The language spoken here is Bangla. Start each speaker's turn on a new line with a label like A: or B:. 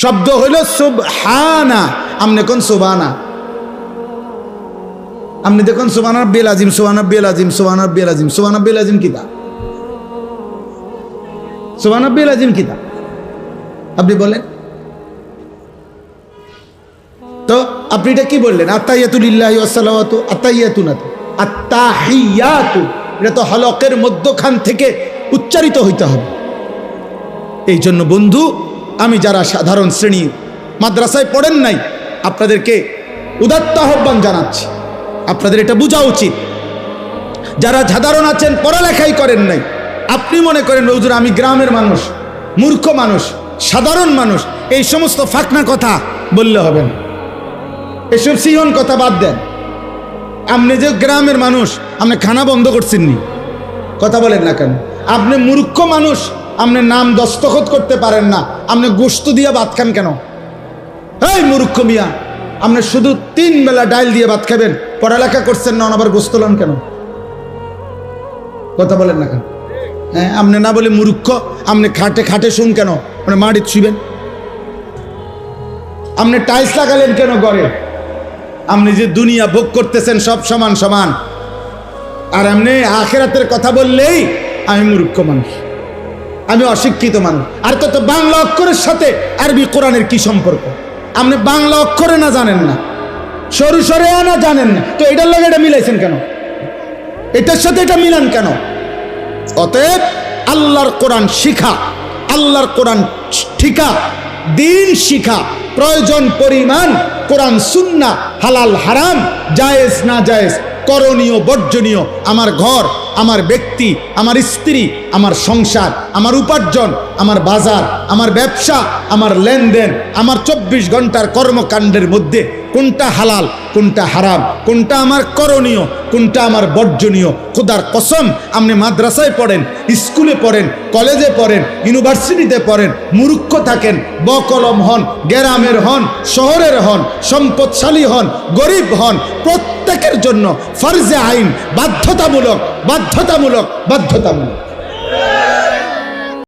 A: শব্দ হইল সুবহানা। আমনে কোন সুবহানা, আপনি দেখুন সুবহান রাব্বিল আযীম, সুবহান রাব্বিল আযীম, সুবহান রাব্বিল আযীম। সুবহান রাব্বিল আযীম কিতা? সুবহান রাব্বিল আযীম কিতা আপনি বলেন তো? আপনি এটা কি বললেন? আত্তাহিয়াতু লিল্লাহি ওয়াস সালাওয়াতু, আত্তাহিয়াতু না তো, আত্তাহিয়াতু। এটা তো হলকের মধ্যখান থেকে উচ্চারিত হইতে হবে। এই জন্য বন্ধু, আমি যারা সাধারণ শ্রেণী মাদ্রাসায় পড়েন নাই, আপনাদেরকে উদাত্ত আহ্বান জানাচ্ছি, আপনাদের এটা বোঝা উচিত। যারা সাধারণ আছেন, পড়ালেখাই করেন নাই, আপনি মনে করেন হুজুর আমি গ্রামের মানুষ, মূর্খ মানুষ, সাধারণ মানুষ, এই সমস্ত ফাকনা কথা বললে হবে না। এসব সিহন কথা বাদ দেন। আপনি যে গ্রামের মানুষ, আপনি খানা বন্ধ করছেন নি? কথা বলেন না কেন? আপনি মূর্খ মানুষ, আপনি নাম দস্তখত করতে পারেন না, আপনি গোশত দিয়ে ভাত খান কেন? এই মূর্খ মিয়া, আপনি শুধু 3 বেলা ডাল দিয়ে ভাত খাবেন, পড়ালেখা করছেন না, আবার গোশত লন কেন? কথা বলেন না কেন? হ্যাঁ, আপনি না বলে মূর্খ, আপনি খাটে খাটে শুন কেন? আপনি মাটিতে শুবেন। আপনি টাইলস লাগালেন কেন ঘরে? আপনি যে দুনিয়া ভোগ করতেছেন সব সমান সমান, আর আপনি আখিরাতের কথা বললেই আমি মূর্খ মানুষ, আমি অশিক্ষিত মানুষ। আর তো বাংলা অক্ষরের সাথে আরবি কোরআনের কি সম্পর্ক? আপনি বাংলা অক্ষরে না জানেন না, সরু সরে না জানেন না, তো এটার লগে এটা মিলাইছেন কেন? এটার সাথে এটা মিলান কেন? অতএব আল্লাহর কোরআন শিখা, আল্লাহর কোরআন ঠিকা, দিন শিখা, প্রয়োজন পরিমাণ কোরআন সুন্নাহ, হালাল হারাম, জায়েজ না জায়েজ, করণীয় বর্জনীয়, আমার ঘর, আমার ব্যক্তি, আমার স্ত্রী, আমার সংসার, আমার উপার্জন, আমার বাজার, আমার ব্যবসা, আমার লেনদেন, আমার 24 ঘন্টার কর্মকাণ্ডের মধ্যে কোনটা হালাল, কোনটা হারাম, কোনটা আমার করণীয়, কোনটা আমার বর্জনীয়। খোদার কসম, আপনি মাদ্রাসায় পড়েন, স্কুলে পড়েন, কলেজে পড়েন, ইউনিভার্সিটিতে পড়েন, মূর্খ থাকেন, বকলম হন, গ্রামের হন, শহরের হন, সম্পদশালী হন, গরিব হন, প্রত্যেকের জন্য ফরজে আইন, বাধ্যতামূলক, বাধ্যতামূলক, বাধ্যতামূলক।